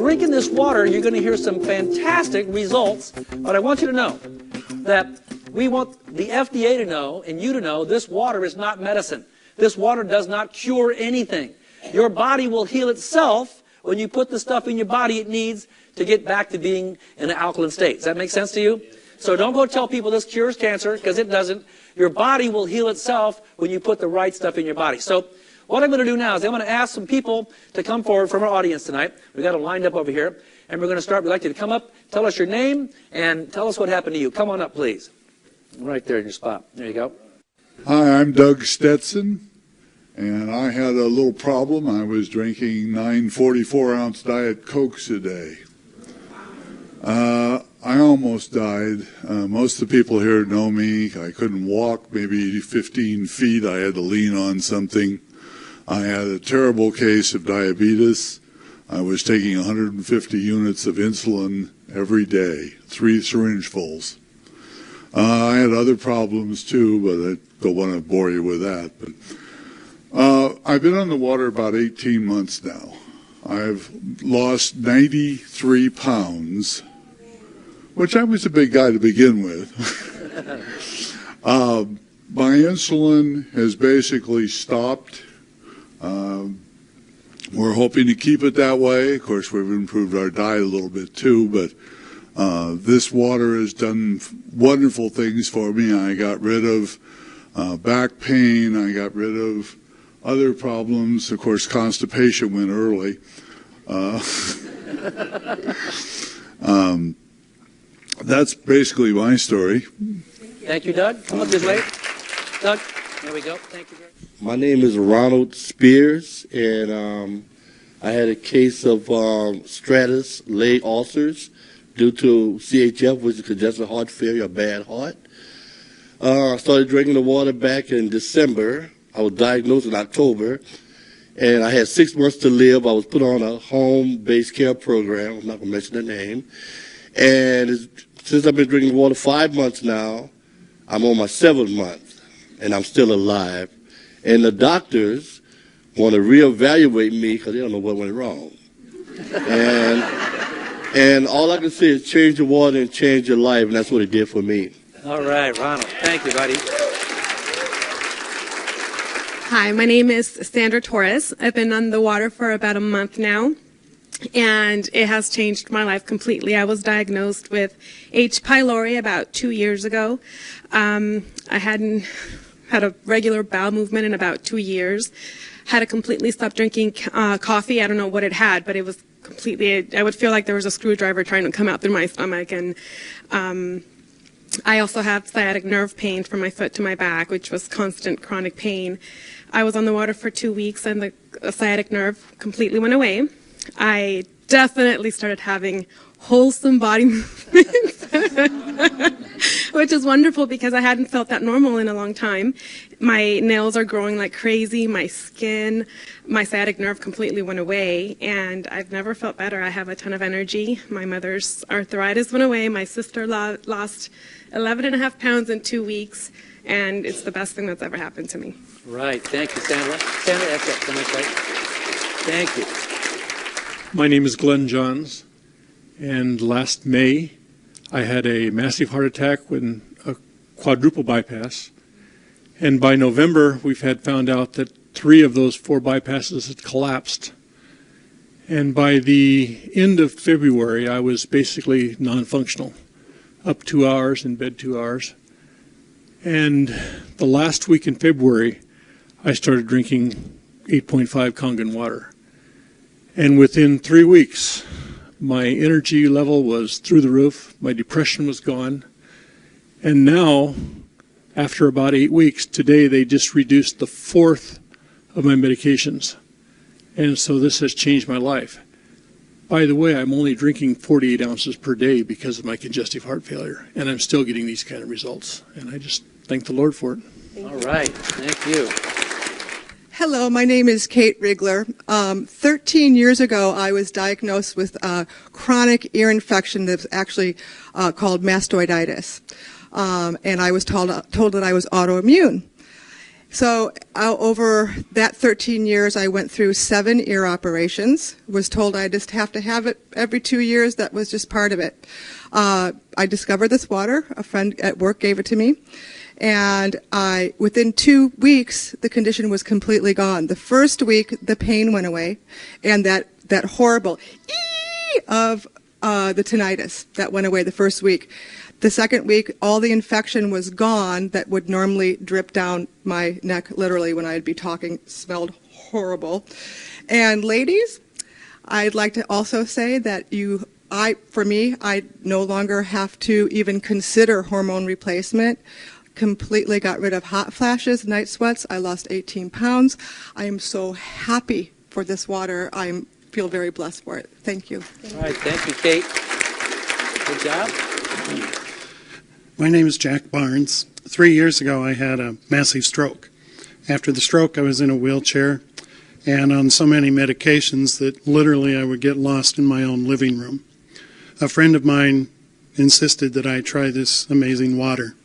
drinking this water, you're going to hear some fantastic results. But I want you to know that we want the FDA to know and you to know this water is not medicine. This water does not cure anything. Your body will heal itself when you put the stuff in your body it needs to get back to being in an alkaline state. Does that make sense to you? So don't go tell people this cures cancer, because it doesn't. Your body will heal itself when you put the right stuff in your body. So what I'm going to do now is I'm going to ask some people to come forward from our audience tonight. We've got them lined up over here. And we're going to start. We'd like you to come up, tell us your name, and tell us what happened to you. Come on up, please. Right there in your spot. There you go. Hi, I'm Doug Stetson, and I had a little problem. I was drinking 9 44-ounce Diet Cokes a day. I almost died. Most of the people here know me. I couldn't walk maybe 15 feet. I had to lean on something. I had a terrible case of diabetes. I was taking 150 units of insulin every day, 3 syringefuls. I had other problems too, but I don't want to bore you with that. But I've been on the water about 18 months now. I've lost 93 pounds, which I was a big guy to begin with. My insulin has basically stopped. We're hoping to keep it that way. Of course, we've improved our diet a little bit too, but this water has done wonderful things for me. I got rid of back pain. I got rid of other problems. Of course, constipation went early. That's basically my story. Thank you, Doug. Come up this way. Doug, there we go. Thank you, Greg. My name is Ronald Spears, and I had a case of stratus leg ulcers due to CHF, which is congestive heart failure, a bad heart. I started drinking the water back in December. I was diagnosed in October, and I had 6 months to live. I was put on a home-based care program. I'm not going to mention the name. And since I've been drinking water 5 months now, I'm on my 7th month, and I'm still alive. And the doctors want to reevaluate me because they don't know what went wrong. And all I can say is change the water and change your life, and that's what it did for me. All right, Ronald. Thank you, buddy. Hi, my name is Sandra Torres. I've been on the water for about a month now, and it has changed my life completely. I was diagnosed with H. pylori about 2 years ago. I hadn't had a regular bowel movement in about 2 years. Had to completely stop drinking coffee. I don't know what it had, but it was completely, I would feel like there was a screwdriver trying to come out through my stomach. And I also have sciatic nerve pain from my foot to my back, which was constant chronic pain. I was on the water for 2 weeks, and the sciatic nerve completely went away. I definitely started having wholesome body movements, which is wonderful because I hadn't felt that normal in a long time. My nails are growing like crazy, my skin, my sciatic nerve completely went away, and I've never felt better. I have a ton of energy. My mother's arthritis went away. My sister lost 11.5 pounds in 2 weeks, and it's the best thing that's ever happened to me. Right. Thank you, Sandra. Sandra, that's it. Thank you. My name is Glenn Johns, and last May I had a massive heart attack with a quadruple bypass, and by November we've had found out that 3 of those 4 bypasses had collapsed, and by the end of February I was basically non-functional, up 2 hours, in bed 2 hours, and the last week in February I started drinking 8.5 Kangen water. And within 3 weeks, my energy level was through the roof, my depression was gone, and now, after about 8 weeks, today they just reduced the 4th of my medications. And so this has changed my life. By the way, I'm only drinking 48 ounces per day because of my congestive heart failure, and I'm still getting these kind of results. And I just thank the Lord for it. All right. Thank you. Hello, my name is Kate Rigler. 13 years ago, I was diagnosed with a chronic ear infection that's actually called mastoiditis. And I was told that I was autoimmune. So over that 13 years, I went through 7 ear operations, was told I just have to have it every 2 years. That was just part of it. I discovered this water. A friend at work gave it to me. And within 2 weeks, the condition was completely gone. The first week, the pain went away, and that horrible ee of the tinnitus, that went away the first week. The second week, all the infection was gone that would normally drip down my neck, literally, when I'd be talking. It smelled horrible. And ladies, I'd like to also say that for me, I no longer have to even consider hormone replacement. Completely got rid of hot flashes, night sweats. I lost 18 pounds. I am so happy for this water. I feel very blessed for it. Thank you. All right, thank you, Kate. Good job. My name is Jack Barnes. 3 years ago, I had a massive stroke. After the stroke, I was in a wheelchair and on so many medications that literally I would get lost in my own living room. A friend of mine insisted that I try this amazing water.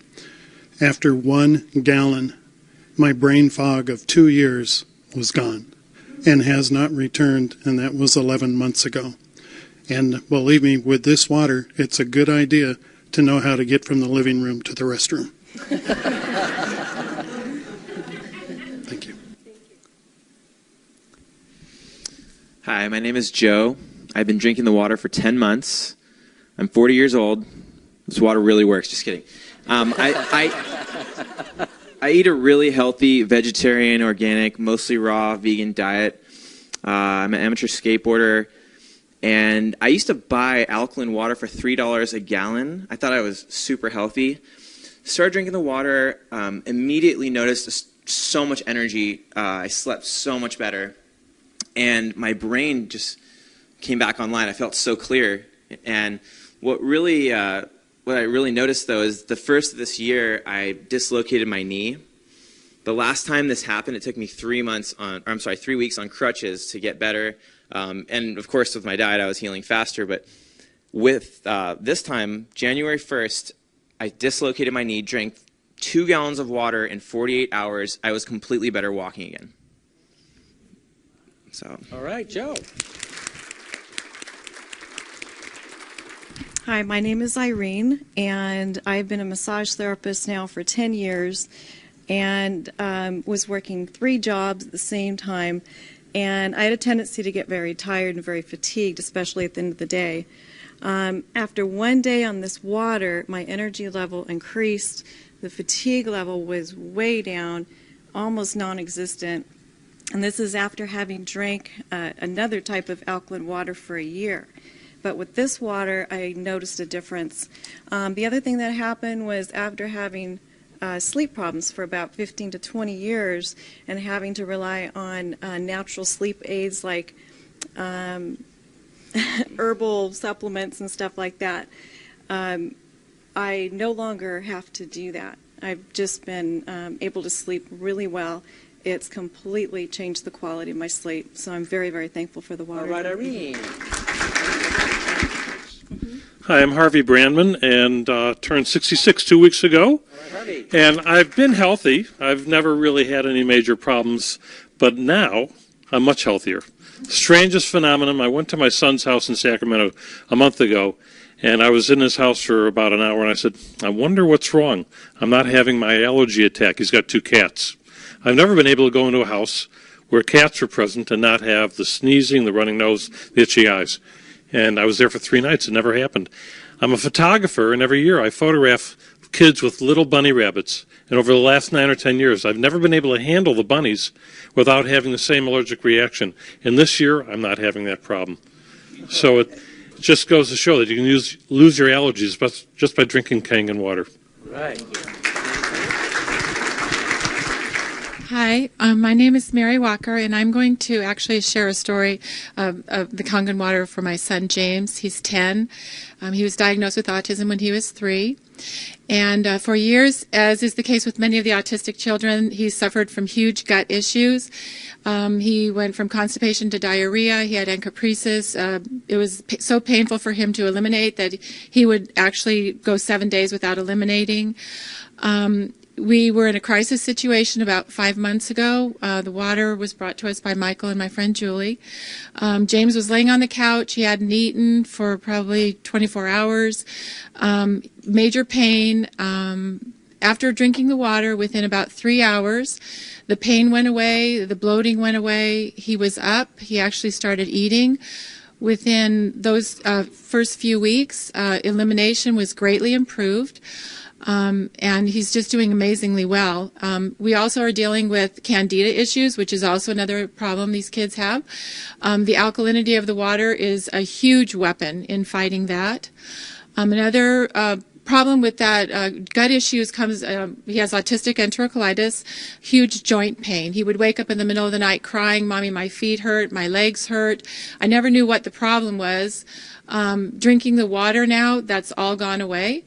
After 1 gallon, my brain fog of 2 years was gone and has not returned, and that was 11 months ago. And believe me, with this water, it's a good idea to know how to get from the living room to the restroom. Thank you. Hi, my name is Joe. I've been drinking the water for 10 months. I'm 40 years old. This water really works. Just kidding. I eat a really healthy vegetarian, organic, mostly raw, vegan diet. I'm an amateur skateboarder. And I used to buy alkaline water for $3 a gallon. I thought I was super healthy. Started drinking the water, immediately noticed so much energy. I slept so much better. And my brain just came back online. I felt so clear. And what I really noticed, though, is the first of this year, I dislocated my knee. The last time this happened, it took me 3 weeks on crutches to get better. And of course, with my diet, I was healing faster. But with this time, January 1st, I dislocated my knee, drank 2 gallons of water in 48 hours. I was completely better walking again. So. All right, Joe. Hi, my name is Irene, and I've been a massage therapist now for 10 years and was working 3 jobs at the same time. And I had a tendency to get very tired and very fatigued, especially at the end of the day. After 1 day on this water, my energy level increased. The fatigue level was way down, almost non-existent. And this is after having drank another type of alkaline water for a year. But with this water, I noticed a difference. The other thing that happened was after having sleep problems for about 15 to 20 years and having to rely on natural sleep aids like herbal supplements and stuff like that, I no longer have to do that. I've just been able to sleep really well. It's completely changed the quality of my sleep, so I'm very, very thankful for the water. All right, Irene. Hi, I'm Harvey Brandman, and turned 66 2 weeks ago. All right, Harvey. And I've been healthy. I've never really had any major problems, but now I'm much healthier. Strangest phenomenon, I went to my son's house in Sacramento a month ago, and I was in his house for about an hour, and I said, I wonder what's wrong. I'm not having my allergy attack. He's got 2 cats. I've never been able to go into a house where cats are present and not have the sneezing, the running nose, the itchy eyes. And I was there for 3 nights. It never happened. I'm a photographer, and every year I photograph kids with little bunny rabbits. And over the last 9 or 10 years, I've never been able to handle the bunnies without having the same allergic reaction. And this year, I'm not having that problem. So it just goes to show that you can lose your allergies just by drinking Kangen water. Right. Hi, my name is Mary Walker, and I'm going to actually share a story of the Kangen water for my son James. He's 10. He was diagnosed with autism when he was 3. And for years, as is the case with many of the autistic children, he suffered from huge gut issues. He went from constipation to diarrhea. He had encopresis. It was so painful for him to eliminate that he would actually go 7 days without eliminating. We were in a crisis situation about 5 months ago. The water was brought to us by Michael and my friend Julie. James was laying on the couch. He hadn't eaten for probably 24 hours. Major pain. After drinking the water, within about 3 hours, the pain went away, the bloating went away. He was up. He actually started eating. Within those first few weeks, elimination was greatly improved. And he's just doing amazingly well. We also are dealing with candida issues, which is also another problem these kids have. The alkalinity of the water is a huge weapon in fighting that. Another problem with that gut issues comes, he has autistic enterocolitis, huge joint pain. He would wake up in the middle of the night crying, "Mommy, my feet hurt, my legs hurt." I never knew what the problem was. Drinking the water now, that's all gone away.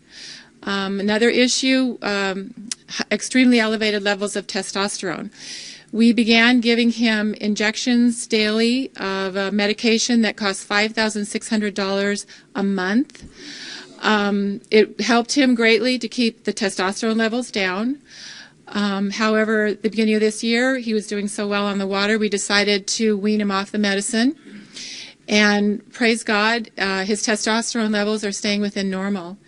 Another issue, extremely elevated levels of testosterone. We began giving him injections daily of a medication that costs $5,600 a month. It helped him greatly to keep the testosterone levels down. However, at the beginning of this year, he was doing so well on the water, we decided to wean him off the medicine. And praise God, his testosterone levels are staying within normal.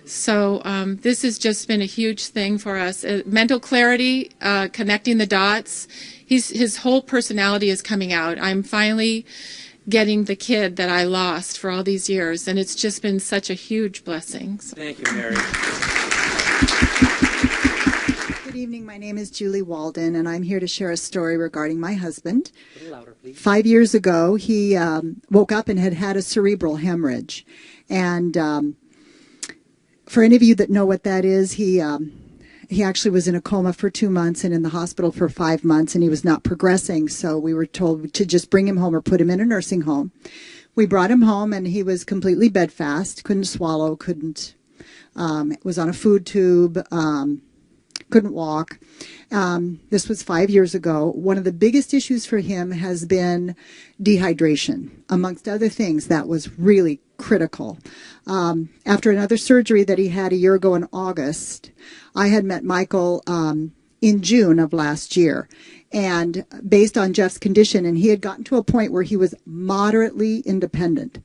So this has just been a huge thing for us. Mental clarity, connecting the dots. His whole personality is coming out. I'm finally getting the kid that I lost for all these years, and it's just been such a huge blessing. Thank you, Mary. Good evening. My name is Julie Walden, and I'm here to share a story regarding my husband. A little louder, please. 5 years ago, he woke up and had a cerebral hemorrhage. And for any of you that know what that is, he actually was in a coma for 2 months and in the hospital for 5 months, and he was not progressing. So we were told to just bring him home or put him in a nursing home. We brought him home, and he was completely bedfast, couldn't swallow, was on a food tube, couldn't walk. This was 5 years ago. One of the biggest issues for him has been dehydration. Amongst other things, that was really critical. After another surgery that he had a year ago in August, I had met Michael in June of last year. And based on Jeff's condition, and he had gotten to a point where he was moderately independent.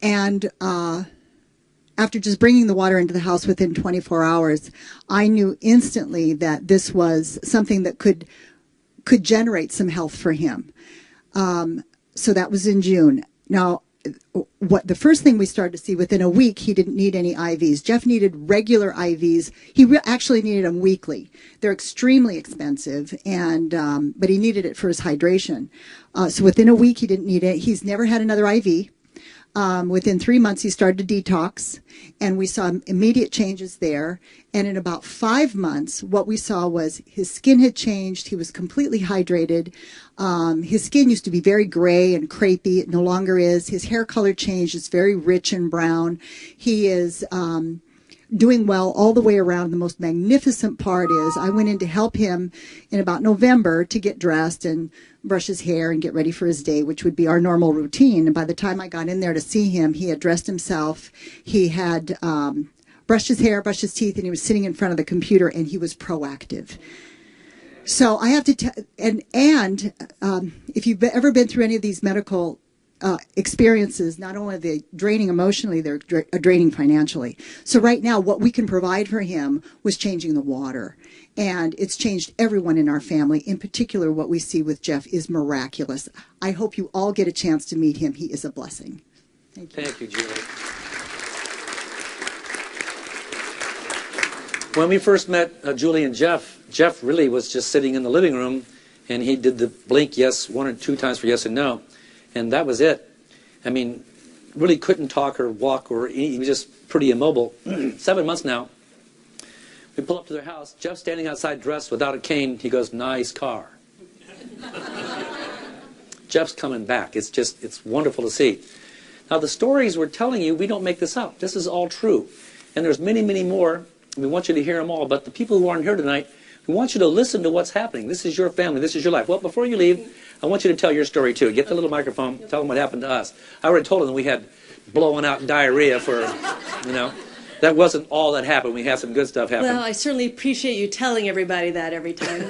And after just bringing the water into the house within 24 hours, I knew instantly that this was something that could generate some health for him. So that was in June. Now, the first thing we started to see, within a week, he didn't need any IVs. Jeff needed regular IVs. He actually needed them weekly. They're extremely expensive, but he needed it for his hydration. So within a week, he didn't need it. He's never had another IV. Within 3 months, he started to detox, and we saw immediate changes there. And in about 5 months, what we saw was his skin had changed. He was completely hydrated. His skin used to be very gray and crepey. It no longer is. His hair color changed. It's very rich and brown. He is doing well all the way around. The most magnificent part is I went in to help him in about November to get dressed and brush his hair and get ready for his day, which would be our normal routine. And by the time I got in there to see him, he had dressed himself. He had brushed his hair, brushed his teeth, and he was sitting in front of the computer, and he was proactive. So I have to tell, and if you've ever been through any of these medical experiences, not only are they draining emotionally, they're draining financially. So right now, what we can provide for him was changing the water. And it's changed everyone in our family. In particular, what we see with Jeff is miraculous. I hope you all get a chance to meet him. He is a blessing. Thank you. Thank you, Julie. When we first met Julie and Jeff really was just sitting in the living room, and he did the blink yes 1 or 2 times for yes and no. And that was it. I mean, really couldn't talk or walk or eat. He was just pretty immobile. 7 months now. We pull up to their house. Jeff's standing outside dressed without a cane. He goes, "Nice car." Jeff's coming back. It's wonderful to see. Now, the stories we're telling you, we don't make this up. This is all true. And there's many, many more. We want you to hear them all. But the people who aren't here tonight, we want you to listen to what's happening. This is your family. This is your life. Well, before you leave, I want you to tell your story, too. Get the little microphone. Tell them what happened to us. I already told them we had blowing out diarrhea for, that wasn't all that happened. We had some good stuff happen. Well, I certainly appreciate you telling everybody that every time.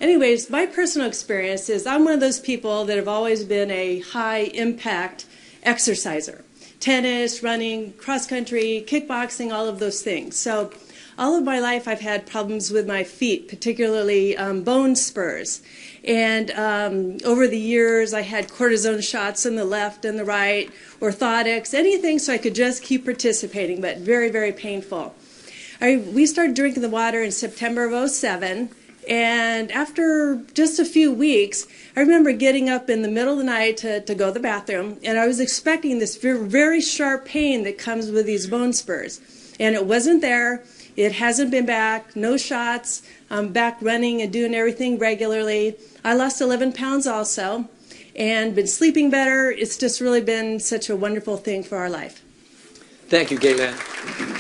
Anyways, my personal experience is I'm one of those people that have always been a high-impact exerciser. Tennis, running, cross-country, kickboxing, all of those things. So all of my life I've had problems with my feet, particularly bone spurs. And over the years I had cortisone shots in the left and the right, orthotics, anything so I could just keep participating, but very, very painful. We started drinking the water in September of '07. And after just a few weeks, I remember getting up in the middle of the night to go to the bathroom, and I was expecting this very, very sharp pain that comes with these bone spurs. And it wasn't there. It hasn't been back. No shots. I'm back running and doing everything regularly. I lost 11 pounds also and been sleeping better. It's just really been such a wonderful thing for our life. Thank you, Gaylan.